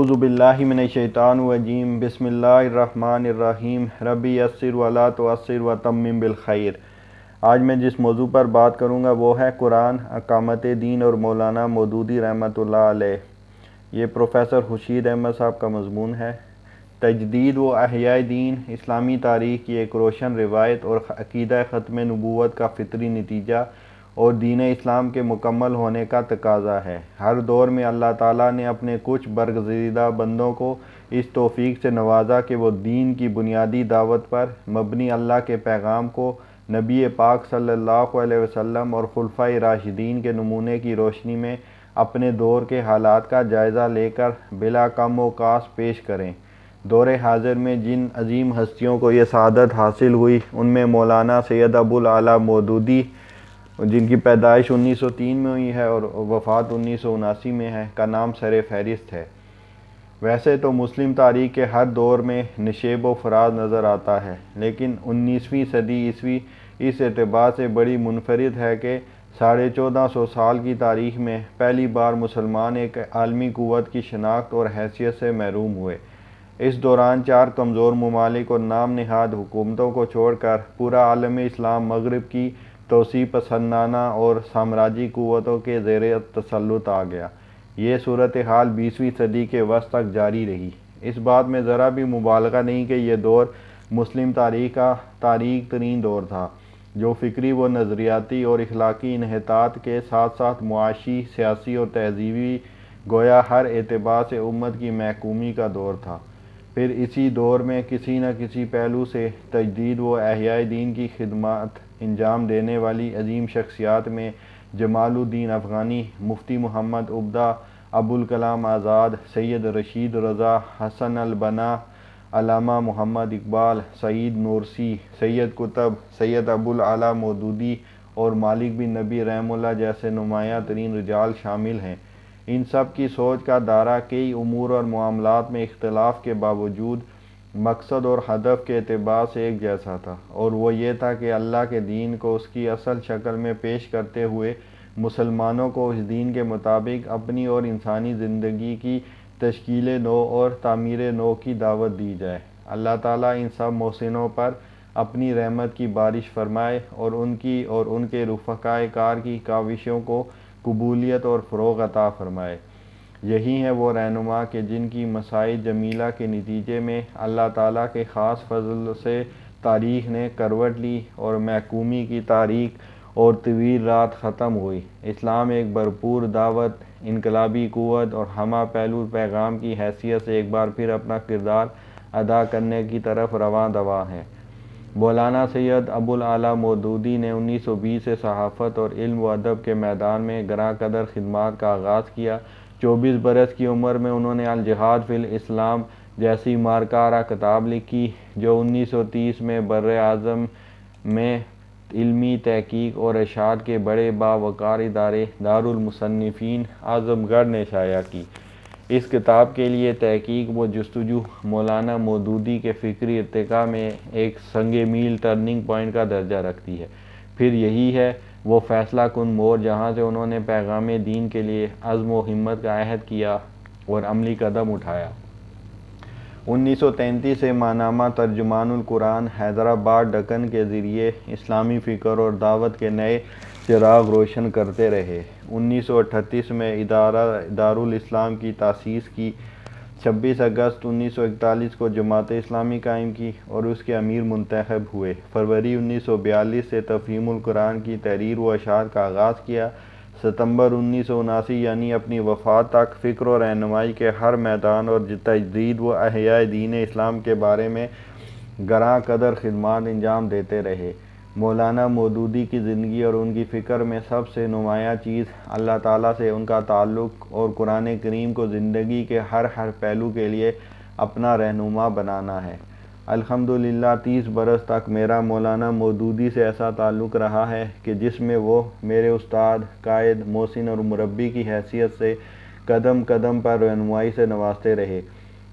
اعوذ باللہ من الشیطان الرجیم بسم اللہ الرحمن الرحیم ربی یسر ولا تعسر وتمم بالخیر۔ آج میں جس موضوع پر بات کروں گا وہ ہے قرآن، اقامت دین اور مولانا مودودی رحمۃ اللہ علیہ۔ یہ پروفیسر خورشید احمد صاحب کا مضمون ہے۔ تجدید و احیاء دین اسلامی تاریخ کی ایک روشن روایت اور عقیدہ ختم نبوت کا فطری نتیجہ اور دین اسلام کے مکمل ہونے کا تقاضا ہے۔ ہر دور میں اللہ تعالیٰ نے اپنے کچھ برگزیدہ بندوں کو اس توفیق سے نوازا کہ وہ دین کی بنیادی دعوت پر مبنی اللہ کے پیغام کو نبی پاک صلی اللہ علیہ وسلم اور خلفائے راشدین کے نمونے کی روشنی میں اپنے دور کے حالات کا جائزہ لے کر بلا کم و کاس پیش کریں۔ دور حاضر میں جن عظیم ہستیوں کو یہ سعادت حاصل ہوئی ان میں مولانا سید ابوالعلا مودودی، جن کی پیدائش 1903 میں ہوئی ہے اور وفات 1979 میں ہے، کا نام سر فہرست ہے۔ ویسے تو مسلم تاریخ کے ہر دور میں نشیب و فراز نظر آتا ہے، لیکن 19ویں صدی عیسوی اس اعتبار سے بڑی منفرد ہے کہ 1450 سال کی تاریخ میں پہلی بار مسلمان ایک عالمی قوت کی شناخت اور حیثیت سے محروم ہوئے۔ اس دوران 4 کمزور ممالک اور نام نہاد حکومتوں کو چھوڑ کر پورا عالم اسلام مغرب کی توسیع پسندانہ اور سامراجی قوتوں کے زیر تسلط آ گیا۔ یہ صورتحال 20ویں صدی کے وسط تک جاری رہی۔ اس بات میں ذرا بھی مبالغہ نہیں کہ یہ دور مسلم تاریخ کا تاریک ترین دور تھا، جو فکری و نظریاتی اور اخلاقی انحطاط کے ساتھ ساتھ معاشی، سیاسی اور تہذیبی گویا ہر اعتبار سے امت کی محکومی کا دور تھا۔ پھر اسی دور میں کسی نہ کسی پہلو سے تجدید و احیاء دین کی خدمات انجام دینے والی عظیم شخصیات میں جمال الدین افغانی، مفتی محمد عبدہ، ابوالکلام آزاد، سید رشید رضا، حسن البنا، علامہ محمد اقبال، سعید نورسی، سید قطب، سید ابوالعلا مودودی اور مالک بن نبی رحمہ اللہ جیسے نمایاں ترین رجال شامل ہیں۔ ان سب کی سوچ کا دائرہ کئی امور اور معاملات میں اختلاف کے باوجود مقصد اور ہدف کے اعتبار سے ایک جیسا تھا، اور وہ یہ تھا کہ اللہ کے دین کو اس کی اصل شکل میں پیش کرتے ہوئے مسلمانوں کو اس دین کے مطابق اپنی اور انسانی زندگی کی تشکیل نو اور تعمیر نو کی دعوت دی جائے۔ اللہ تعالیٰ ان سب محسنوں پر اپنی رحمت کی بارش فرمائے اور ان کی اور ان کے رفقائے کار کی کاوشوں کو قبولیت اور فروغ عطا فرمائے۔ یہی ہیں وہ رہنما کہ جن کی مساعی جمیلہ کے نتیجے میں اللہ تعالیٰ کے خاص فضل سے تاریخ نے کروٹ لی اور محکومی کی تاریک اور طویل رات ختم ہوئی۔ اسلام ایک بھرپور دعوت، انقلابی قوت اور ہمہ پہلو پیغام کی حیثیت سے ایک بار پھر اپنا کردار ادا کرنے کی طرف رواں دواں ہے۔ مولانا سید ابوالعلا مودودی نے 1920 سے صحافت اور علم و ادب کے میدان میں گراں قدر خدمات کا آغاز کیا۔ 24 برس کی عمر میں انہوں نے الجہاد فی الاسلام جیسی مارکارہ کتاب لکھی، جو 1930 میں بر اعظم میں علمی تحقیق اور ارشاد کے بڑے باوقار ادارے دارالمصنفین اعظم گڑھ نے شائع کی۔ اس کتاب کے لیے تحقیق و جستجو مولانا مودودی کے فکری ارتقاء میں ایک سنگ میل ٹرننگ پوائنٹ کا درجہ رکھتی ہے۔ پھر یہی ہے وہ فیصلہ کن موڑ جہاں سے انہوں نے پیغام دین کے لیے عزم و ہمت کا عہد کیا اور عملی قدم اٹھایا۔ 1933 سے ماہنامہ ترجمان القرآن حیدرآباد ڈکن کے ذریعے اسلامی فکر اور دعوت کے نئے چراغ روشن کرتے رہے۔ 1938 میں دارالاسلام کی تاسیس کی، 26 اگست 1941 کو جماعت اسلامی قائم کی اور اس کے امیر منتخب ہوئے۔ فروری 1942 سے تفہیم القرآن کی تحریر و اشاعت کا آغاز کیا۔ ستمبر 1979 یعنی اپنی وفات تک فکر و رہنمائی کے ہر میدان اور تجدید و احیاء دین اسلام کے بارے میں گراں قدر خدمات انجام دیتے رہے۔ مولانا مودودی کی زندگی اور ان کی فکر میں سب سے نمایاں چیز اللہ تعالیٰ سے ان کا تعلق اور قرآن کریم کو زندگی کے ہر پہلو کے لیے اپنا رہنما بنانا ہے۔ الحمدللہ 30 برس تک میرا مولانا مودودی سے ایسا تعلق رہا ہے کہ جس میں وہ میرے استاد، قائد، محسن اور مربی کی حیثیت سے قدم قدم پر رہنمائی سے نوازتے رہے۔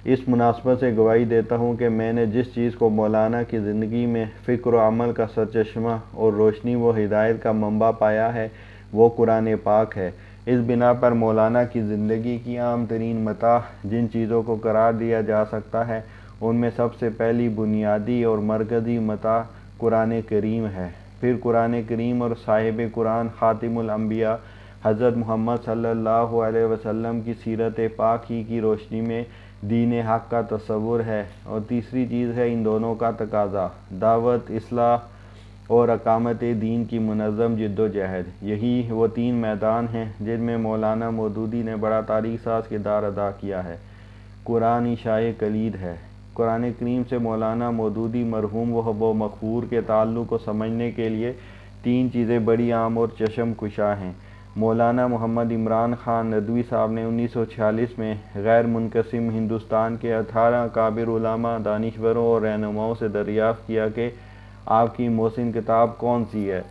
اس مناسبت سے گواہی دیتا ہوں کہ میں نے جس چیز کو مولانا کی زندگی میں فکر و عمل کا سرچشمہ اور روشنی و ہدایت کا منبع پایا ہے وہ قرآن پاک ہے۔ اس بنا پر مولانا کی زندگی کی عام ترین متاع جن چیزوں کو قرار دیا جا سکتا ہے ان میں سب سے پہلی بنیادی اور مرکزی متاع قرآن کریم ہے۔ پھر قرآن کریم اور صاحب قرآن خاتم الانبیاء حضرت محمد صلی اللہ علیہ وسلم کی سیرت پاک ہی کی روشنی میں دین حق کا تصور ہے، اور تیسری چیز ہے ان دونوں کا تقاضا، دعوت، اصلاح اور اقامت دین کی منظم جد و جہد۔ یہی وہ تین میدان ہیں جن میں مولانا مودودی نے بڑا تاریخ ساز کردار ادا کیا ہے۔ قرآن ہی شاہ کلید ہے۔ قرآن کریم سے مولانا مودودی مرحوم و مغفور کے تعلق کو سمجھنے کے لیے تین چیزیں بڑی عام اور چشم کشا ہیں۔ مولانا محمد عمران خان ندوی صاحب نے 1946 میں غیر منقسم ہندوستان کے 18 اکابر علماء، دانشوروں اور رہنماؤں سے دریافت کیا کہ آپ کی محسن کتاب کون سی ہے۔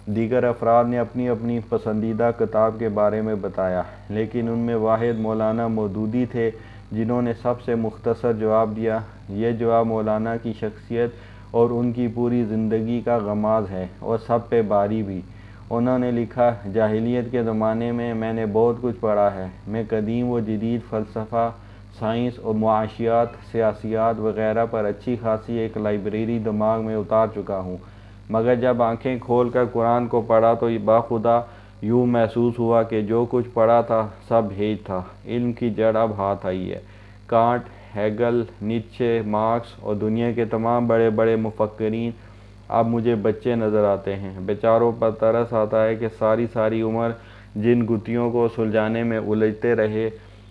دیگر افراد نے اپنی اپنی پسندیدہ کتاب کے بارے میں بتایا، لیکن ان میں واحد مولانا مودودی تھے جنہوں نے سب سے مختصر جواب دیا۔ یہ جواب مولانا کی شخصیت اور ان کی پوری زندگی کا غماز ہے اور سب پہ باری بھی۔ انہوں نے لکھا، جاہلیت کے زمانے میں میں نے بہت کچھ پڑھا ہے۔ میں قدیم و جدید فلسفہ، سائنس اور معاشیات، سیاسیات وغیرہ پر اچھی خاصی ایک لائبریری دماغ میں اتار چکا ہوں، مگر جب آنکھیں کھول کر قرآن کو پڑھا تو باخدا یوں محسوس ہوا کہ جو کچھ پڑھا تھا سب ہیج تھا۔ علم کی جڑ اب ہاتھ آئی ہے۔ کانٹ، ہیگل، نیچے، مارکس اور دنیا کے تمام بڑے بڑے مفکرین اب مجھے بچے نظر آتے ہیں۔ بیچاروں پر ترس آتا ہے کہ ساری عمر جن گتھیوں کو سلجھانے میں الجھتے رہے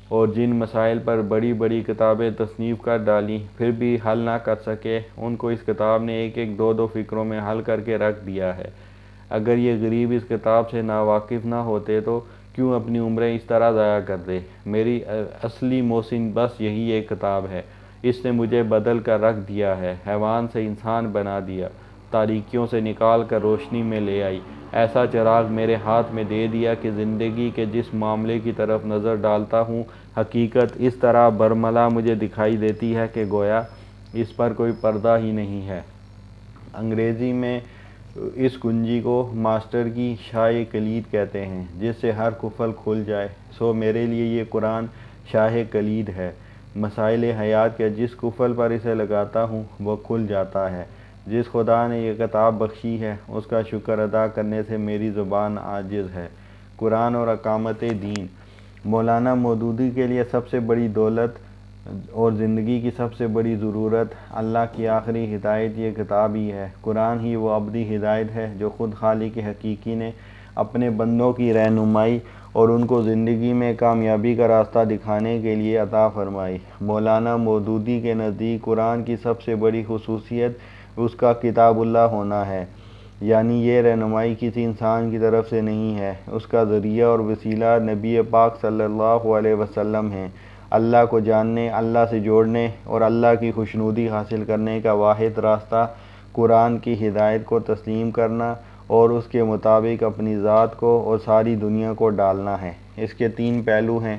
اور جن مسائل پر بڑی بڑی کتابیں تصنیف کر ڈالیں پھر بھی حل نہ کر سکے، ان کو اس کتاب نے ایک دو فکروں میں حل کر کے رکھ دیا ہے۔ اگر یہ غریب اس کتاب سے ناواقف نہ ہوتے تو کیوں اپنی عمریں اس طرح ضائع کرتے؟ میری اصلی محسن بس یہی ایک کتاب ہے۔ اس نے مجھے بدل کر رکھ دیا ہے، حیوان سے انسان بنا دیا، تاریکیوں سے نکال کر روشنی میں لے آئی، ایسا چراغ میرے ہاتھ میں دے دیا کہ زندگی کے جس معاملے کی طرف نظر ڈالتا ہوں حقیقت اس طرح برملا مجھے دکھائی دیتی ہے کہ گویا اس پر کوئی پردہ ہی نہیں ہے۔ انگریزی میں اس کنجی کو ماسٹر کی شاہ کلید کہتے ہیں، جس سے ہر قفل کھل جائے۔ سو میرے لیے یہ قرآن شاہ کلید ہے۔ مسائل حیات کے جس قفل پر اسے لگاتا ہوں وہ کھل جاتا ہے۔ جس خدا نے یہ کتاب بخشی ہے اس کا شکر ادا کرنے سے میری زبان عاجز ہے۔ قرآن اور اقامت دین۔ مولانا مودودی کے لیے سب سے بڑی دولت اور زندگی کی سب سے بڑی ضرورت اللہ کی آخری ہدایت یہ کتاب ہی ہے۔ قرآن ہی وہ ابدی ہدایت ہے جو خود خالق حقیقی نے اپنے بندوں کی رہنمائی اور ان کو زندگی میں کامیابی کا راستہ دکھانے کے لیے عطا فرمائی۔ مولانا مودودی کے نزدیک قرآن کی سب سے بڑی خصوصیت اس کا کتاب اللہ ہونا ہے، یعنی یہ رہنمائی کسی انسان کی طرف سے نہیں ہے، اس کا ذریعہ اور وسیلہ نبی پاک صلی اللہ علیہ وسلم ہیں۔ اللہ کو جاننے، اللہ سے جوڑنے اور اللہ کی خوشنودی حاصل کرنے کا واحد راستہ قرآن کی ہدایت کو تسلیم کرنا اور اس کے مطابق اپنی ذات کو اور ساری دنیا کو ڈالنا ہے۔ اس کے تین پہلو ہیں۔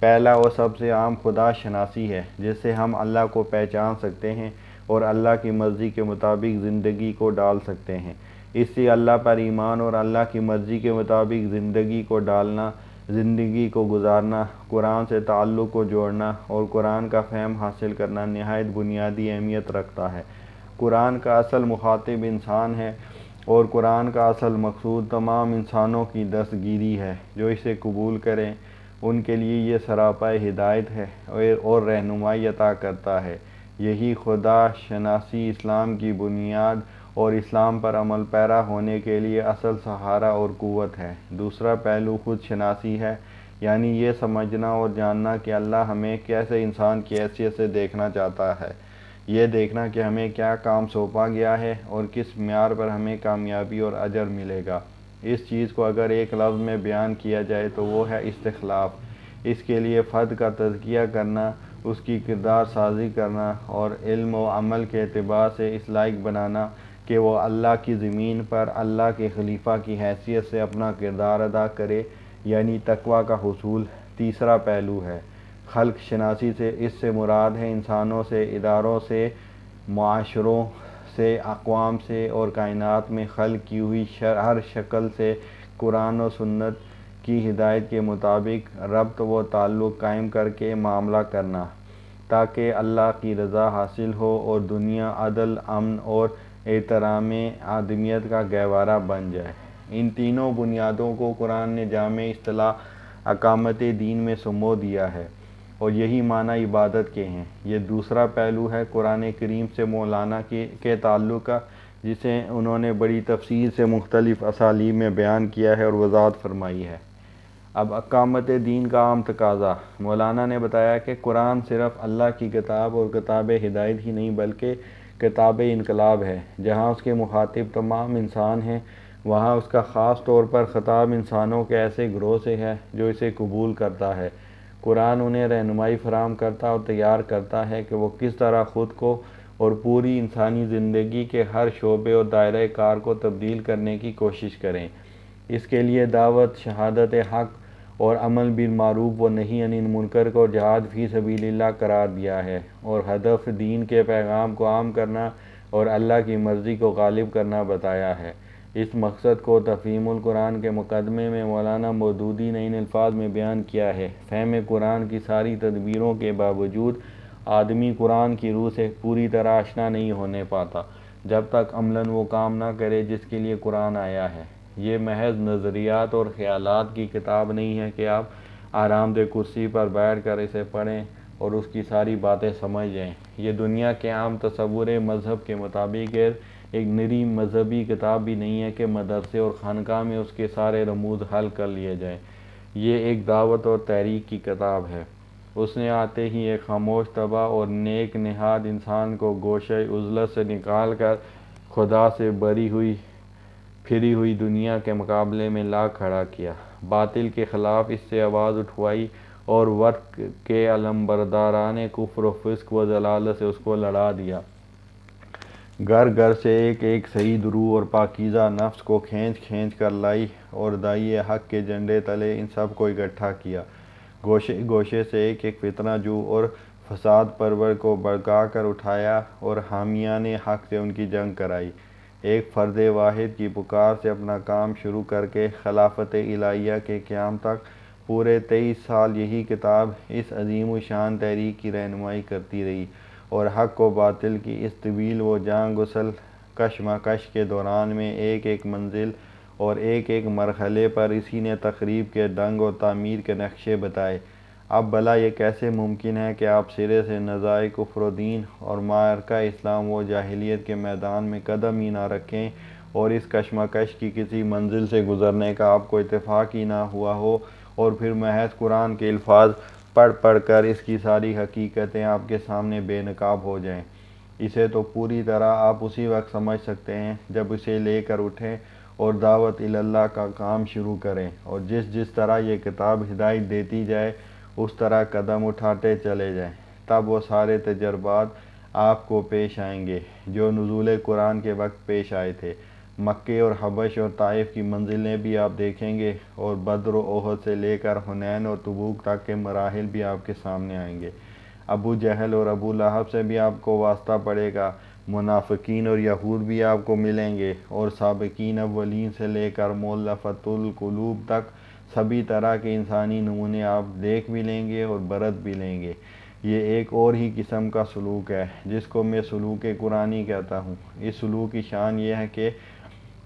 پہلا اور سب سے عام خدا شناسی ہے، جس سے ہم اللہ کو پہچان سکتے ہیں اور اللہ کی مرضی کے مطابق زندگی کو ڈال سکتے ہیں۔ اس سے اللہ پر ایمان اور اللہ کی مرضی کے مطابق زندگی کو ڈالنا، زندگی کو گزارنا، قرآن سے تعلق کو جوڑنا اور قرآن کا فہم حاصل کرنا نہایت بنیادی اہمیت رکھتا ہے۔ قرآن کا اصل مخاطب انسان ہے اور قرآن کا اصل مقصود تمام انسانوں کی دستگیری ہے۔ جو اسے قبول کریں ان کے لیے یہ سراپا ہدایت ہے اور رہنمائی عطا کرتا ہے۔ یہی خدا شناسی اسلام کی بنیاد اور اسلام پر عمل پیرا ہونے کے لیے اصل سہارا اور قوت ہے۔ دوسرا پہلو خود شناسی ہے، یعنی یہ سمجھنا اور جاننا کہ اللہ ہمیں کیسے انسان کی حیثیت سے دیکھنا چاہتا ہے، یہ دیکھنا کہ ہمیں کیا کام سونپا گیا ہے اور کس معیار پر ہمیں کامیابی اور اجر ملے گا۔ اس چیز کو اگر ایک لفظ میں بیان کیا جائے تو وہ ہے استخلاف۔ اس کے لیے فرد کا تزکیہ کرنا، اس کی کردار سازی کرنا اور علم و عمل کے اعتبار سے اس لائق بنانا کہ وہ اللہ کی زمین پر اللہ کے خلیفہ کی حیثیت سے اپنا کردار ادا کرے، یعنی تقویٰ کا حصول۔ تیسرا پہلو ہے خلق شناسی سے۔ اس سے مراد ہے انسانوں سے، اداروں سے، معاشروں سے، اقوام سے اور کائنات میں خلق کی ہوئی ہر شکل سے قرآن و سنت کی ہدایت کے مطابق ربط و تعلق قائم کر کے معاملہ کرنا تاکہ اللہ کی رضا حاصل ہو اور دنیا عدل، امن اور احترام آدمیت کا گہوارہ بن جائے۔ ان تینوں بنیادوں کو قرآن نے جامع اصطلاح اقامت دین میں سمو دیا ہے اور یہی معنی عبادت کے ہیں۔ یہ دوسرا پہلو ہے قرآن کریم سے مولانا کے تعلق کا، جسے انہوں نے بڑی تفصیل سے مختلف اسالیب میں بیان کیا ہے اور وضاحت فرمائی ہے۔ اب اقامت دین کا عام تقاضا۔ مولانا نے بتایا کہ قرآن صرف اللہ کی کتاب اور کتاب ہدایت ہی نہیں بلکہ کتاب انقلاب ہے۔ جہاں اس کے مخاطب تمام انسان ہیں، وہاں اس کا خاص طور پر خطاب انسانوں کے ایسے گروہ سے ہے جو اسے قبول کرتا ہے۔ قرآن انہیں رہنمائی فراہم کرتا اور تیار کرتا ہے کہ وہ کس طرح خود کو اور پوری انسانی زندگی کے ہر شعبے اور دائرہ کار کو تبدیل کرنے کی کوشش کریں۔ اس کے لیے دعوت، شہادت حق اور عمل بالمعروف و نہی عن المنکر کو جہاد فی سبیل اللہ قرار دیا ہے اور ہدف دین کے پیغام کو عام کرنا اور اللہ کی مرضی کو غالب کرنا بتایا ہے۔ اس مقصد کو تفہیم القرآن کے مقدمے میں مولانا مودودی نے ان الفاظ میں بیان کیا ہے: فہم قرآن کی ساری تدبیروں کے باوجود آدمی قرآن کی روح سے پوری طرح آشنا نہیں ہونے پاتا جب تک عملاً وہ کام نہ کرے جس کے لیے قرآن آیا ہے۔ یہ محض نظریات اور خیالات کی کتاب نہیں ہے کہ آپ آرام دہ کرسی پر بیٹھ کر اسے پڑھیں اور اس کی ساری باتیں سمجھ جائیں۔ یہ دنیا کے عام تصور مذہب کے مطابق ایک نری مذہبی کتاب بھی نہیں ہے کہ مدرسے اور خانقاہ میں اس کے سارے رموز حل کر لیے جائیں۔ یہ ایک دعوت اور تحریک کی کتاب ہے۔ اس نے آتے ہی ایک خاموش طبع اور نیک نہاد انسان کو گوشہ عزلت سے نکال کر خدا سے پھری ہوئی دنیا کے مقابلے میں لا کھڑا کیا، باطل کے خلاف اس سے آواز اٹھوائی اور وقت کے علمبرداران کفر و فسق و ضلالت سے اس کو لڑا دیا۔ گھر گھر سے ایک ایک صحیح درو اور پاکیزہ نفس کو کھینچ کر لائی اور داعی حق کے جھنڈے تلے ان سب کو اکٹھا کیا۔ گوشے گوشے سے ایک ایک فتنہ جو اور فساد پرور کو بھڑکا کر اٹھایا اور حامیان حق سے ان کی جنگ کرائی۔ ایک فرد واحد کی پکار سے اپنا کام شروع کر کے خلافت الہیہ کے قیام تک پورے 23 سال یہی کتاب اس عظیم الشان تحریک کی رہنمائی کرتی رہی اور حق و باطل کی اس طویل و جان گسل کشمکش کے دوران میں ایک ایک منزل اور ایک ایک مرحلے پر اسی نے تخریب کے ڈنگ و تعمیر کے نقشے بتائے۔ اب بھلا یہ کیسے ممکن ہے کہ آپ سرے سے نزاع کفر و دین اور معرکہ اسلام و جاہلیت کے میدان میں قدم ہی نہ رکھیں اور اس کشمکش کی کسی منزل سے گزرنے کا آپ کو اتفاق ہی نہ ہوا ہو اور پھر محض قرآن کے الفاظ پڑھ کر اس کی ساری حقیقتیں آپ کے سامنے بے نقاب ہو جائیں۔ اسے تو پوری طرح آپ اسی وقت سمجھ سکتے ہیں جب اسے لے کر اٹھیں اور دعوت اللہ کا کام شروع کریں اور جس طرح یہ کتاب ہدایت دیتی جائے اس طرح قدم اٹھاتے چلے جائیں۔ تب وہ سارے تجربات آپ کو پیش آئیں گے جو نزول قرآن کے وقت پیش آئے تھے۔ مکے اور حبش اور طائف کی منزلیں بھی آپ دیکھیں گے اور بدر و احد سے لے کر حنین اور تبوک تک کے مراحل بھی آپ کے سامنے آئیں گے۔ ابو جہل اور ابو لہب سے بھی آپ کو واسطہ پڑے گا، منافقین اور یہود بھی آپ کو ملیں گے اور سابقین اولین سے لے کر مؤلفۃ القلوب تک سبھی طرح کے انسانی نمونے آپ دیکھ بھی لیں گے اور برت بھی لیں گے۔ یہ ایک اور ہی قسم کا سلوک ہے جس کو میں سلوک قرآنی کہتا ہوں۔ اس سلوک کی شان یہ ہے کہ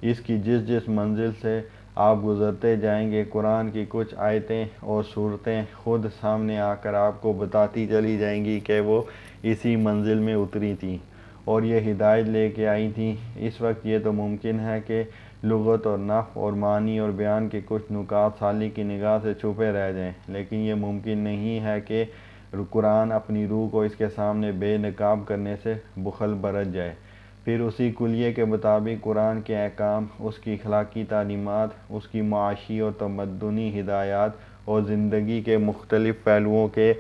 اس کی جس منزل سے آپ گزرتے جائیں گے قرآن کی کچھ آیتیں اور صورتیں خود سامنے آ کر آپ کو بتاتی چلی جائیں گی کہ وہ اسی منزل میں اتری تھیں اور یہ ہدایت لے کے آئی تھیں۔ اس وقت یہ تو ممکن ہے کہ لغت اور نحو اور معنی اور بیان کے کچھ نکات سالی کی نگاہ سے چھپے رہ جائیں، لیکن یہ ممکن نہیں ہے کہ قرآن اپنی روح کو اس کے سامنے بے نقاب کرنے سے بخل برت جائے۔ پھر اسی کلیے کے مطابق قرآن کے احکام، اس کی اخلاقی تعلیمات، اس کی معاشی اور تمدنی ہدایات اور زندگی کے مختلف پہلوؤں کے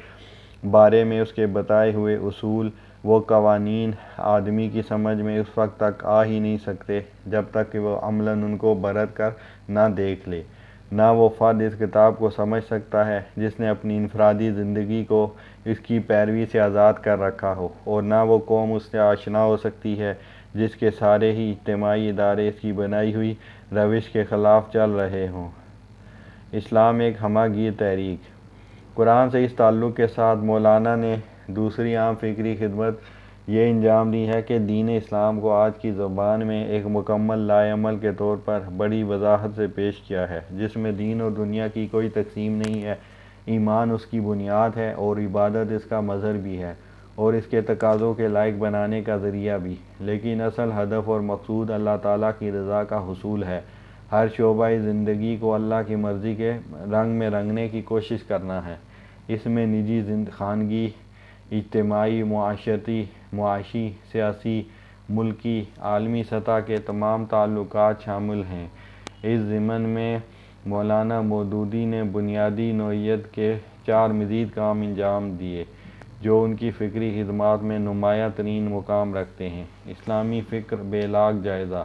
بارے میں اس کے بتائے ہوئے اصول و قوانین آدمی کی سمجھ میں اس وقت تک آ ہی نہیں سکتے جب تک کہ وہ عملاً ان کو برت کر نہ دیکھ لے۔ نہ وہ فرد اس کتاب کو سمجھ سکتا ہے جس نے اپنی انفرادی زندگی کو اس کی پیروی سے آزاد کر رکھا ہو، اور نہ وہ قوم اس سے آشنا ہو سکتی ہے جس کے سارے ہی اجتماعی ادارے اس کی بنائی ہوئی روش کے خلاف چل رہے ہوں۔ اسلام ایک ہمہ گیر تحریک۔ قرآن سے اس تعلق کے ساتھ مولانا نے دوسری عام فکری خدمت یہ انجام دی ہے کہ دین اسلام کو آج کی زبان میں ایک مکمل لائحہ عمل کے طور پر بڑی وضاحت سے پیش کیا ہے، جس میں دین اور دنیا کی کوئی تقسیم نہیں ہے۔ ایمان اس کی بنیاد ہے اور عبادت اس کا مظہر بھی ہے اور اس کے تقاضوں کے لائق بنانے کا ذریعہ بھی، لیکن اصل ہدف اور مقصود اللہ تعالیٰ کی رضا کا حصول ہے۔ ہر شعبہ زندگی کو اللہ کی مرضی کے رنگ میں رنگنے کی کوشش کرنا ہے۔ اس میں نجی خانگی، اجتماعی، معاشی، سیاسی، ملکی، عالمی سطح کے تمام تعلقات شامل ہیں۔ اس ضمن میں مولانا مودودی نے بنیادی نوعیت کے 4 مزید کام انجام دیے جو ان کی فکری خدمات میں نمایاں ترین مقام رکھتے ہیں۔ اسلامی فکر بے لاگ جائزہ۔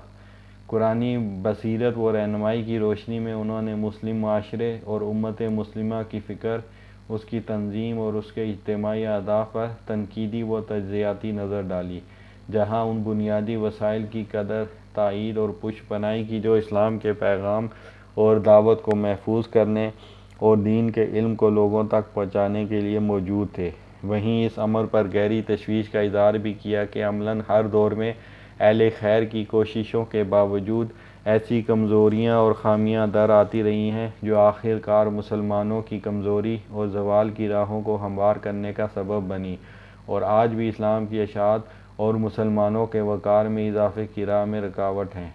قرآنی بصیرت و رہنمائی کی روشنی میں انہوں نے مسلم معاشرے اور امت مسلمہ کی فکر، اس کی تنظیم اور اس کے اجتماعی اہداف پر تنقیدی و تجزیاتی نظر ڈالی، جہاں ان بنیادی وسائل کی قدر، تائید اور پشت پناہی کی جو اسلام کے پیغام اور دعوت کو محفوظ کرنے اور دین کے علم کو لوگوں تک پہنچانے کے لیے موجود تھے، وہیں اس امر پر گہری تشویش کا اظہار بھی کیا کہ عملاً ہر دور میں اہل خیر کی کوششوں کے باوجود ایسی کمزوریاں اور خامیاں در آتی رہی ہیں جو آخر کار مسلمانوں کی کمزوری اور زوال کی راہوں کو ہموار کرنے کا سبب بنی اور آج بھی اسلام کی اشاعت اور مسلمانوں کے وقار میں اضافے کی راہ میں رکاوٹ ہیں۔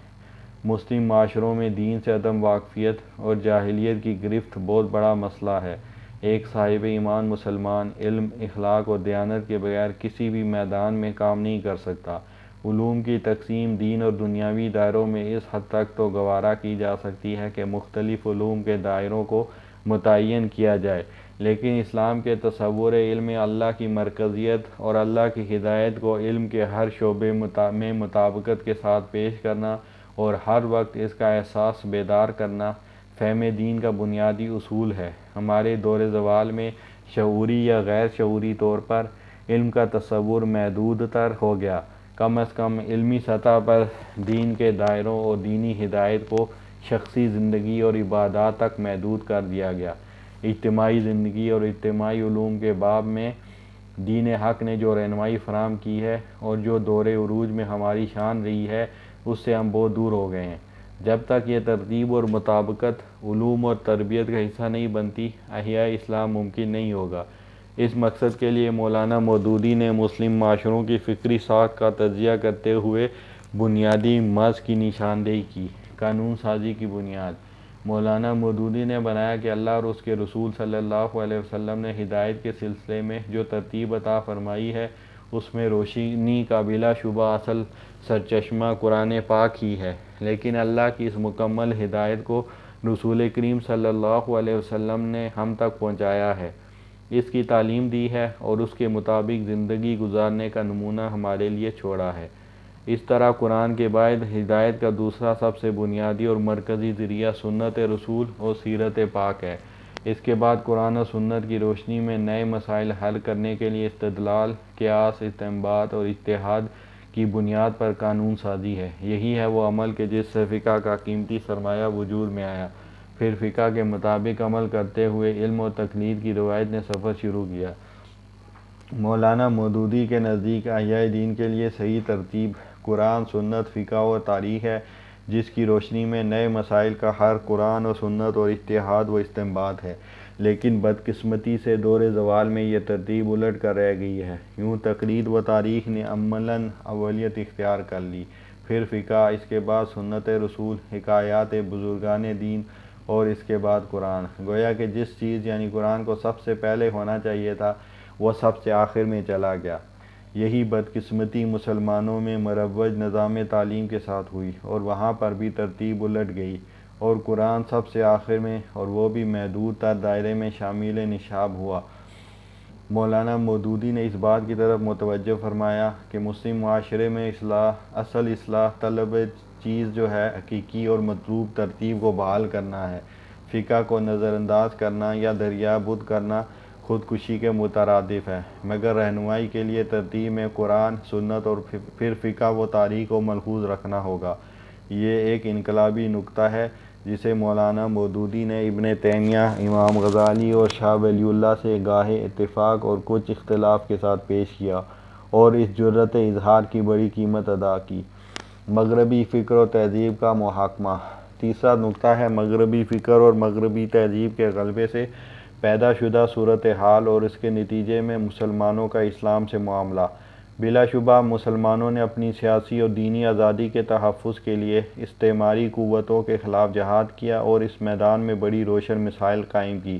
مسلم معاشروں میں دین سے عدم واقفیت اور جاہلیت کی گرفت بہت بڑا مسئلہ ہے۔ ایک صاحب ایمان مسلمان علم، اخلاق اور دیانت کے بغیر کسی بھی میدان میں کام نہیں کر سکتا۔ علوم کی تقسیم دین اور دنیاوی دائروں میں اس حد تک تو گوارا کی جا سکتی ہے کہ مختلف علوم کے دائروں کو متعین کیا جائے، لیکن اسلام کے تصور علم میں اللہ کی مرکزیت اور اللہ کی ہدایت کو علم کے ہر شعبے میں مطابقت کے ساتھ پیش کرنا اور ہر وقت اس کا احساس بیدار کرنا فہم دین کا بنیادی اصول ہے۔ ہمارے دور زوال میں شعوری یا غیر شعوری طور پر علم کا تصور محدود تر ہو گیا۔ کم از کم علمی سطح پر دین کے دائروں اور دینی ہدایت کو شخصی زندگی اور عبادات تک محدود کر دیا گیا۔ اجتماعی زندگی اور اجتماعی علوم کے باب میں دین حق نے جو رہنمائی فراہم کی ہے اور جو دور عروج میں ہماری شان رہی ہے، اس سے ہم بہت دور ہو گئے ہیں۔ جب تک یہ ترتیب اور مطابقت علوم اور تربیت کا حصہ نہیں بنتی، احیاء اسلام ممکن نہیں ہوگا۔ اس مقصد کے لیے مولانا مودودی نے مسلم معاشروں کی فکری ساخت کا تجزیہ کرتے ہوئے بنیادی مرض کی نشاندہی کی۔ قانون سازی کی بنیاد۔ مولانا مودودی نے بنایا کہ اللہ اور اس کے رسول صلی اللہ علیہ وسلم نے ہدایت کے سلسلے میں جو ترتیب عطا فرمائی ہے، اس میں روشنی کا بلا شبہ اصل سرچشمہ قرآن پاک ہی ہے، لیکن اللہ کی اس مکمل ہدایت کو رسول کریم صلی اللہ علیہ وسلم نے ہم تک پہنچایا ہے، اس کی تعلیم دی ہے اور اس کے مطابق زندگی گزارنے کا نمونہ ہمارے لیے چھوڑا ہے۔ اس طرح قرآن کے بعد ہدایت کا دوسرا سب سے بنیادی اور مرکزی ذریعہ سنت رسول اور سیرت پاک ہے۔ اس کے بعد قرآن و سنت کی روشنی میں نئے مسائل حل کرنے کے لیے استدلال، قیاس، استنباط اور اجتہاد کی بنیاد پر قانون سازی ہے۔ یہی ہے وہ عمل کہ جس سے فقہ کا قیمتی سرمایہ وجود میں آیا۔ پھر فقہ کے مطابق عمل کرتے ہوئے علم و تقلید کی روایت نے سفر شروع کیا۔ مولانا مودودی کے نزدیک احیاء دین کے لیے صحیح ترتیب قرآن، سنت، فقہ و تاریخ ہے، جس کی روشنی میں نئے مسائل کا حل قرآن و سنت اور اجتہاد و استنباط ہے، لیکن بدقسمتی سے دور زوال میں یہ ترتیب الٹ کر رہ گئی ہے۔ یوں تقلید و تاریخ نے عملاً اولیت اختیار کر لی، پھر فقہ، اس کے بعد سنت رسول، حکایات بزرگان دین اور اس کے بعد قرآن۔ گویا کہ جس چیز یعنی قرآن کو سب سے پہلے ہونا چاہیے تھا، وہ سب سے آخر میں چلا گیا۔ یہی بدقسمتی مسلمانوں میں مروج نظام تعلیم کے ساتھ ہوئی اور وہاں پر بھی ترتیب الٹ گئی اور قرآن سب سے آخر میں اور وہ بھی محدود تر دائرے میں شامل نصاب ہوا۔ مولانا مودودی نے اس بات کی طرف متوجہ فرمایا کہ مسلم معاشرے میں اصل اصلاح طلب چیز جو ہے حقیقی اور مطلوب ترتیب کو بحال کرنا ہے۔ فقہ کو نظر انداز کرنا یا دریا بد کرنا خودکشی کے مترادف ہے، مگر رہنمائی کے لیے ترتیب میں قرآن، سنت اور پھر فقہ و تاریخ کو ملحوظ رکھنا ہوگا۔ یہ ایک انقلابی نکتہ ہے جسے مولانا مودودی نے ابن تیمیہ، امام غزالی اور شاہ ولی اللہ سے گاہے اتفاق اور کچھ اختلاف کے ساتھ پیش کیا اور اس جرأت اظہار کی بڑی قیمت ادا کی۔ مغربی فکر و تہذیب کا محاکمہ۔ تیسرا نکتہ ہے مغربی فکر اور مغربی تہذیب کے غلبے سے پیدا شدہ صورتحال اور اس کے نتیجے میں مسلمانوں کا اسلام سے معاملہ۔ بلا شبہ مسلمانوں نے اپنی سیاسی اور دینی آزادی کے تحفظ کے لیے استعماری قوتوں کے خلاف جہاد کیا اور اس میدان میں بڑی روشن مثال قائم کی۔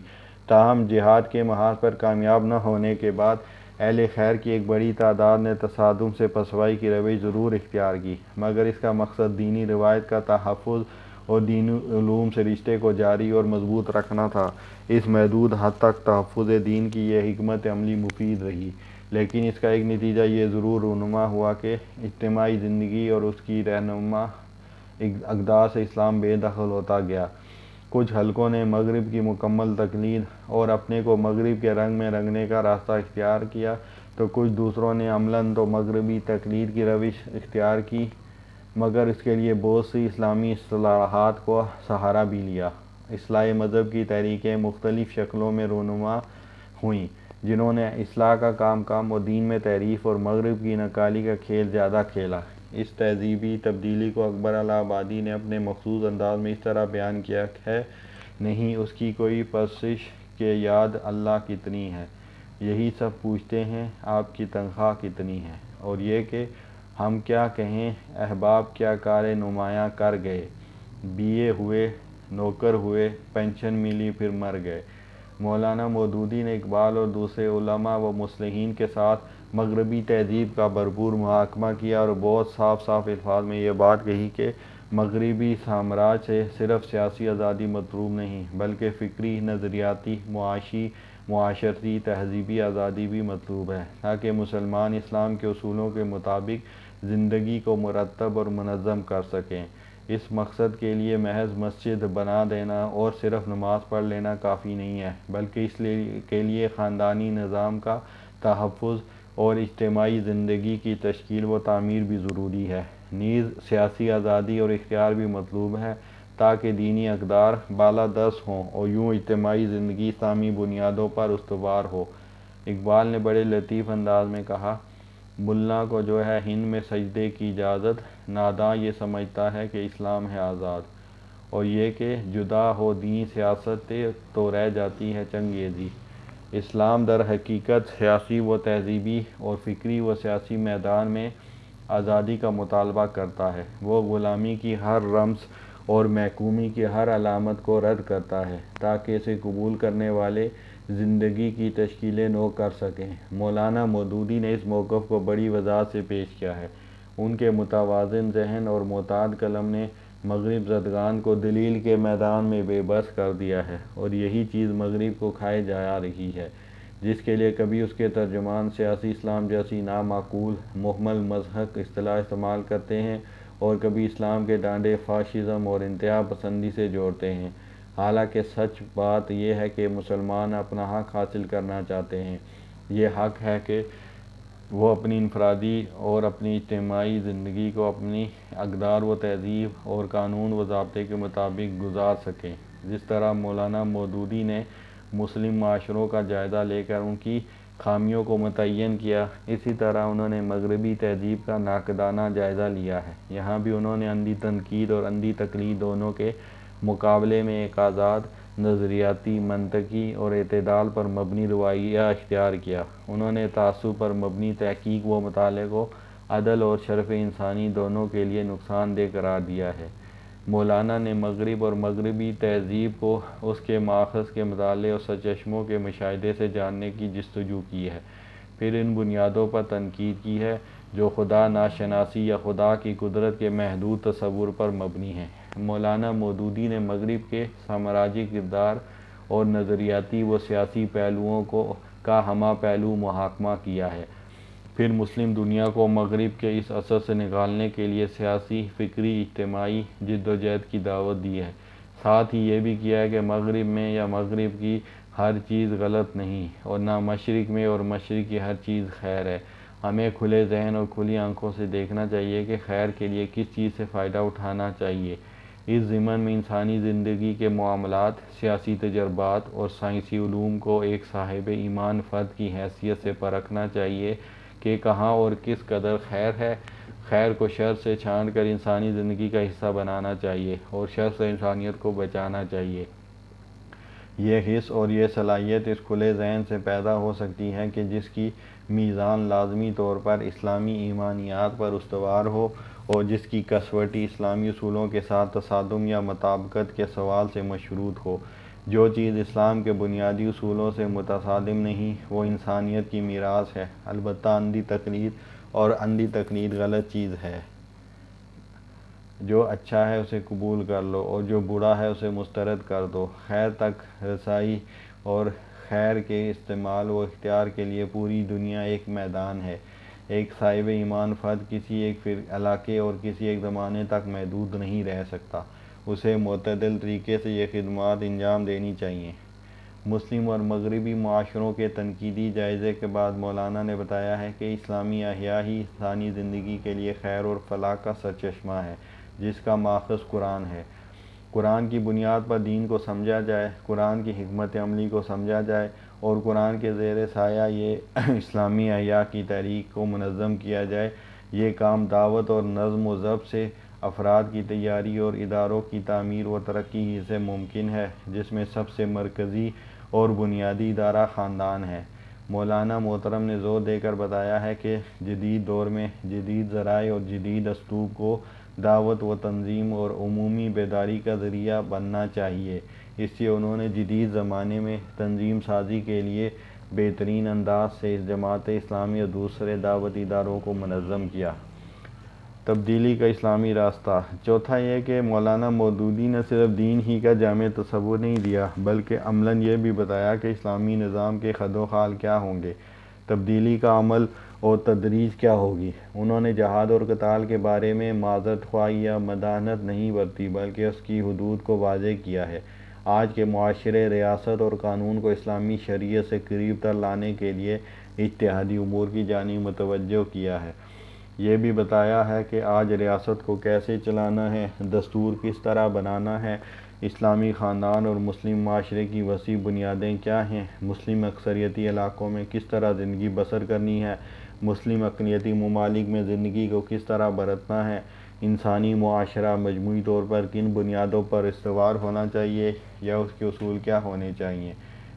تاہم جہاد کے محاذ پر کامیاب نہ ہونے کے بعد اہل خیر کی ایک بڑی تعداد نے تصادم سے پسپائی کی روش ضرور اختیار کی، مگر اس کا مقصد دینی روایت کا تحفظ اور دینی علوم سے رشتے کو جاری اور مضبوط رکھنا تھا۔ اس محدود حد تک تحفظ دین کی یہ حکمت عملی مفید رہی، لیکن اس کا ایک نتیجہ یہ ضرور رونما ہوا کہ اجتماعی زندگی اور اس کی رہنما اقدار سے اسلام بے دخل ہوتا گیا۔ کچھ حلقوں نے مغرب کی مکمل تقلید اور اپنے کو مغرب کے رنگ میں رنگنے کا راستہ اختیار کیا، تو کچھ دوسروں نے عملاً تو مغربی تقلید کی روش اختیار کی، مگر اس کے لیے بہت سی اسلامی اصطلاحات کو سہارا بھی لیا۔ اصلاح مذہب کی تحریکیں مختلف شکلوں میں رونما ہوئیں، جنہوں نے اصلاح کا کام کام اور دین میں تحریف اور مغرب کی نقالی کا کھیل زیادہ کھیلا۔ اس تہذیبی تبدیلی کو اکبر الہ آبادی نے اپنے مخصوص انداز میں اس طرح بیان کیا ہے: نہیں اس کی کوئی پرسش کہ یاد اللہ کتنی ہے، یہی سب پوچھتے ہیں آپ کی تنخواہ کتنی ہے، اور یہ کہ ہم کیا کہیں احباب کیا کار نمایاں کر گئے، بی اے ہوئے، نوکر ہوئے، پینشن ملی پھر مر گئے۔ مولانا مودودی نے اقبال اور دوسرے علماء و مصلحین کے ساتھ مغربی تہذیب کا بھرپور محاکمہ کیا اور بہت صاف الفاظ میں یہ بات کہی کہ مغربی سامراج سے صرف سیاسی آزادی مطلوب نہیں، بلکہ فکری، نظریاتی، معاشی، معاشرتی، تہذیبی آزادی بھی مطلوب ہے، تاکہ مسلمان اسلام کے اصولوں کے مطابق زندگی کو مرتب اور منظم کر سکیں۔ اس مقصد کے لیے محض مسجد بنا دینا اور صرف نماز پڑھ لینا کافی نہیں ہے، بلکہ اس کے لیے خاندانی نظام کا تحفظ اور اجتماعی زندگی کی تشکیل و تعمیر بھی ضروری ہے۔ نیز سیاسی آزادی اور اختیار بھی مطلوب ہے، تاکہ دینی اقدار بالادست ہوں اور یوں اجتماعی زندگی اسلامی بنیادوں پر استوار ہو۔ اقبال نے بڑے لطیف انداز میں کہا: ملا کو جو ہے ہند میں سجدے کی اجازت، ناداں یہ سمجھتا ہے کہ اسلام ہے آزاد، اور یہ کہ جدا ہو دین سیاست تو رہ جاتی ہے چنگیزی۔ اسلام در حقیقت سیاسی و تہذیبی اور فکری و سیاسی میدان میں آزادی کا مطالبہ کرتا ہے۔ وہ غلامی کی ہر رمز اور محکومی کی ہر علامت کو رد کرتا ہے، تاکہ اسے قبول کرنے والے زندگی کی تشکیل نو کر سکیں۔ مولانا مودودی نے اس موقف کو بڑی وضاحت سے پیش کیا ہے۔ ان کے متوازن ذہن اور معتاد قلم نے مغرب زدگان کو دلیل کے میدان میں بے بس کر دیا ہے، اور یہی چیز مغرب کو کھائے جا رہی ہے، جس کے لیے کبھی اس کے ترجمان سیاسی اسلام جیسی نامعقول، مہمل مضحک اصطلاح استعمال کرتے ہیں اور کبھی اسلام کے ڈانڈے فاشزم اور انتہا پسندی سے جوڑتے ہیں، حالانکہ سچ بات یہ ہے کہ مسلمان اپنا حق حاصل کرنا چاہتے ہیں۔ یہ حق ہے کہ وہ اپنی انفرادی اور اپنی اجتماعی زندگی کو اپنی اقدار و تہذیب اور قانون و ضابطے کے مطابق گزار سکیں۔ جس طرح مولانا مودودی نے مسلم معاشروں کا جائزہ لے کر ان کی خامیوں کو متعین کیا، اسی طرح انہوں نے مغربی تہذیب کا ناقدانہ جائزہ لیا ہے۔ یہاں بھی انہوں نے اندھی تنقید اور اندھی تقلید دونوں کے مقابلے میں ایک آزاد، نظریاتی، منطقی اور اعتدال پر مبنی رویہ اختیار کیا۔ انہوں نے تعصب پر مبنی تحقیق و مطالعے کو عدل اور شرف انسانی دونوں کے لیے نقصان دہ قرار دیا ہے۔ مولانا نے مغرب اور مغربی تہذیب کو اس کے ماخذ کے مطالعے اور سرچشموں کے مشاہدے سے جاننے کی جستجو کی ہے، پھر ان بنیادوں پر تنقید کی ہے جو خدا ناشناسی یا خدا کی قدرت کے محدود تصور پر مبنی ہیں۔ مولانا مودودی نے مغرب کے سامراجی کردار اور نظریاتی و سیاسی پہلوؤں کا ہمہ پہلو محاکمہ کیا ہے، پھر مسلم دنیا کو مغرب کے اس اثر سے نکالنے کے لیے سیاسی، فکری، اجتماعی جدوجہد کی دعوت دی ہے۔ ساتھ ہی یہ بھی کیا ہے کہ مغرب میں یا مغرب کی ہر چیز غلط نہیں، اور نہ مشرق میں اور مشرق کی ہر چیز خیر ہے۔ ہمیں کھلے ذہن اور کھلی آنکھوں سے دیکھنا چاہیے کہ خیر کے لیے کس چیز سے فائدہ اٹھانا چاہیے۔ اس ضمن میں انسانی زندگی کے معاملات، سیاسی تجربات اور سائنسی علوم کو ایک صاحب ایمان فرد کی حیثیت سے پرکھنا چاہیے کہ کہاں اور کس قدر خیر ہے۔ خیر کو شر سے چھانٹ کر انسانی زندگی کا حصہ بنانا چاہیے اور شر سے انسانیت کو بچانا چاہیے۔ یہ حس اور یہ صلاحیت اس کھلے ذہن سے پیدا ہو سکتی ہے کہ جس کی میزان لازمی طور پر اسلامی ایمانیات پر استوار ہو اور جس کی کسوٹی اسلامی اصولوں کے ساتھ تصادم یا مطابقت کے سوال سے مشروط ہو۔ جو چیز اسلام کے بنیادی اصولوں سے متصادم نہیں، وہ انسانیت کی میراث ہے۔ البتہ اندھی تقلید اور اندھی تقلید غلط چیز ہے۔ جو اچھا ہے اسے قبول کر لو اور جو برا ہے اسے مسترد کر دو۔ خیر تک رسائی اور خیر کے استعمال و اختیار کے لیے پوری دنیا ایک میدان ہے۔ ایک صاحب ایمان فرد کسی ایک علاقے اور کسی ایک زمانے تک محدود نہیں رہ سکتا، اسے معتدل طریقے سے یہ خدمات انجام دینی چاہیے۔ مسلم اور مغربی معاشروں کے تنقیدی جائزے کے بعد مولانا نے بتایا ہے کہ اسلامی احیا ہی انسانی زندگی کے لیے خیر اور فلاح کا سرچشمہ ہے، جس کا ماخذ قرآن ہے۔ قرآن کی بنیاد پر دین کو سمجھا جائے، قرآن کی حکمت عملی کو سمجھا جائے اور قرآن کے زیر سایہ یہ اسلامی احیا کی تحریک کو منظم کیا جائے۔ یہ کام دعوت اور نظم و ضبط سے، افراد کی تیاری اور اداروں کی تعمیر و ترقی ہی سے ممکن ہے، جس میں سب سے مرکزی اور بنیادی ادارہ خاندان ہے۔ مولانا محترم نے زور دے کر بتایا ہے کہ جدید دور میں جدید ذرائع اور جدید اسلوب کو دعوت و تنظیم اور عمومی بیداری کا ذریعہ بننا چاہیے۔ اس لیے انہوں نے جدید زمانے میں تنظیم سازی کے لیے بہترین انداز سے اس جماعت اسلامی اور دوسرے دعوتی اداروں کو منظم کیا۔ تبدیلی کا اسلامی راستہ۔ چوتھا یہ کہ مولانا مودودی نے صرف دین ہی کا جامع تصور نہیں دیا، بلکہ عملاً یہ بھی بتایا کہ اسلامی نظام کے خد و خال کیا ہوں گے، تبدیلی کا عمل اور تدریج کیا ہوگی۔ انہوں نے جہاد اور قتال کے بارے میں معذرت خواہی یا مداحنت نہیں برتی، بلکہ اس کی حدود کو واضح کیا ہے۔ آج کے معاشرے، ریاست اور قانون کو اسلامی شریعت سے قریب تر لانے کے لیے اجتہادی امور کی جانب متوجہ کیا ہے۔ یہ بھی بتایا ہے کہ آج ریاست کو کیسے چلانا ہے، دستور کس طرح بنانا ہے، اسلامی خاندان اور مسلم معاشرے کی وسیع بنیادیں کیا ہیں، مسلم اکثریتی علاقوں میں کس طرح زندگی بسر کرنی ہے، مسلم اقلیتی ممالک میں زندگی کو کس طرح برتنا ہے، انسانی معاشرہ مجموعی طور پر کن بنیادوں پر استوار ہونا چاہیے یا اس کے اصول کیا ہونے چاہیے۔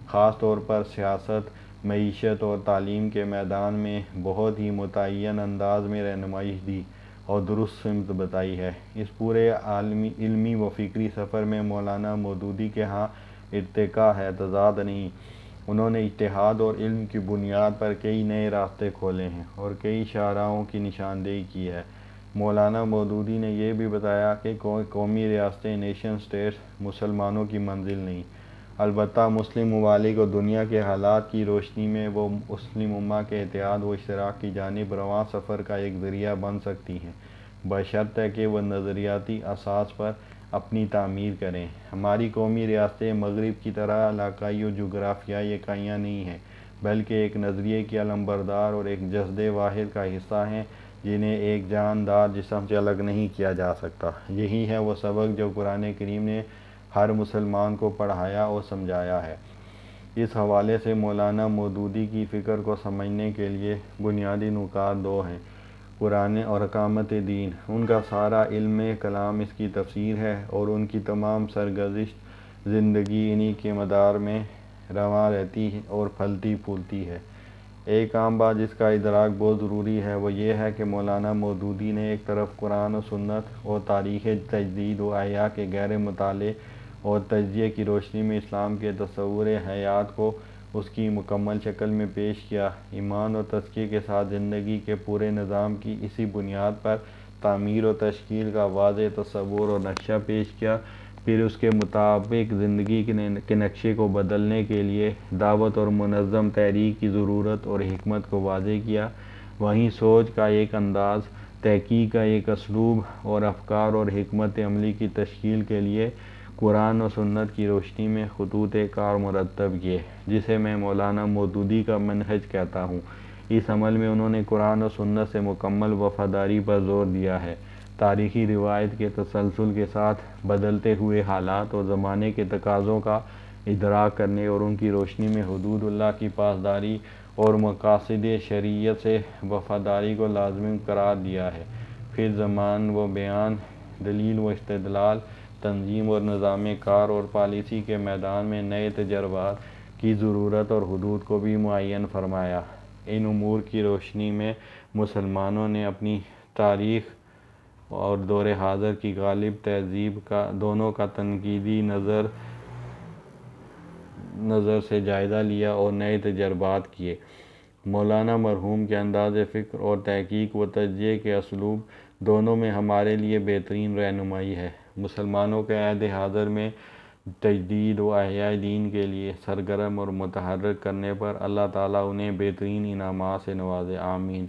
خاص طور پر سیاست، معیشت اور تعلیم کے میدان میں بہت ہی متعین انداز میں رہنمائی دی اور درست سمت بتائی ہے۔ اس پورے علمی و فکری سفر میں مولانا مودودی کے ہاں ارتقاء ہے، تضاد نہیں۔ انہوں نے اجتہاد اور علم کی بنیاد پر کئی نئے راستے کھولے ہیں اور کئی شاہراہوں کی نشاندہی کی ہے۔ مولانا مودودی نے یہ بھی بتایا کہ قومی ریاستیں، نیشن اسٹیٹس مسلمانوں کی منزل نہیں، البتہ مسلم ممالک اور دنیا کے حالات کی روشنی میں وہ مسلم امہ کے اتحاد و اشتراک کی جانب رواں سفر کا ایک ذریعہ بن سکتی ہیں، بشرطیکہ کہ وہ نظریاتی اساس پر اپنی تعمیر کریں۔ ہماری قومی ریاستیں مغرب کی طرح علاقائی اور جغرافیائی اکائیاں نہیں ہیں، بلکہ ایک نظریے کی علمبردار اور ایک جسد واحد کا حصہ ہیں، جنہیں ایک جاندار جسم سے الگ نہیں کیا جا سکتا۔ یہی ہے وہ سبق جو قرآن کریم نے ہر مسلمان کو پڑھایا اور سمجھایا ہے۔ اس حوالے سے مولانا مودودی کی فکر کو سمجھنے کے لیے بنیادی نکات دو ہیں: قرآن اور اقامت دین۔ ان کا سارا علم کلام اس کی تفسیر ہے اور ان کی تمام سرگزشت زندگی انہی کے مدار میں رواں رہتی اور پھلتی پھولتی ہے۔ ایک عام بات جس کا ادراک بہت ضروری ہے وہ یہ ہے کہ مولانا مودودی نے ایک طرف قرآن و سنت اور تاریخ تجدید و احیا کے گہرے مطالعے اور تجزیے کی روشنی میں اسلام کے تصور حیات کو اس کی مکمل شکل میں پیش کیا، ایمان اور تزکیے کے ساتھ زندگی کے پورے نظام کی اسی بنیاد پر تعمیر و تشکیل کا واضح تصور اور نقشہ پیش کیا، پھر اس کے مطابق زندگی کے نقشے کو بدلنے کے لیے دعوت اور منظم تحریک کی ضرورت اور حکمت کو واضح کیا، وہیں سوچ کا ایک انداز، تحقیق کا ایک اسلوب اور افکار اور حکمت عملی کی تشکیل کے لیے قرآن و سنت کی روشنی میں خطوط کار مرتب کیے، جسے میں مولانا مودودی کا منہج کہتا ہوں۔ اس عمل میں انہوں نے قرآن و سنت سے مکمل وفاداری پر زور دیا ہے، تاریخی روایت کے تسلسل کے ساتھ بدلتے ہوئے حالات اور زمانے کے تقاضوں کا ادراک کرنے اور ان کی روشنی میں حدود اللہ کی پاسداری اور مقاصد شریعت سے وفاداری کو لازمی قرار دیا ہے۔ پھر زمان و بیان، دلیل و استدلال، تنظیم اور نظام کار اور پالیسی کے میدان میں نئے تجربات کی ضرورت اور حدود کو بھی معین فرمایا۔ ان امور کی روشنی میں مسلمانوں نے اپنی تاریخ اور دور حاضر کی غالب تہذیب دونوں کا تنقیدی نظر سے جائزہ لیا اور نئے تجربات کیے۔ مولانا مرحوم کے انداز فکر اور تحقیق و تجزیے کے اسلوب دونوں میں ہمارے لیے بہترین رہنمائی ہے۔ مسلمانوں کے عہد حاضر میں تجدید و احیاء دین کے لیے سرگرم اور متحرک کرنے پر اللہ تعالیٰ انہیں بہترین انعامات سے نوازے، آمین۔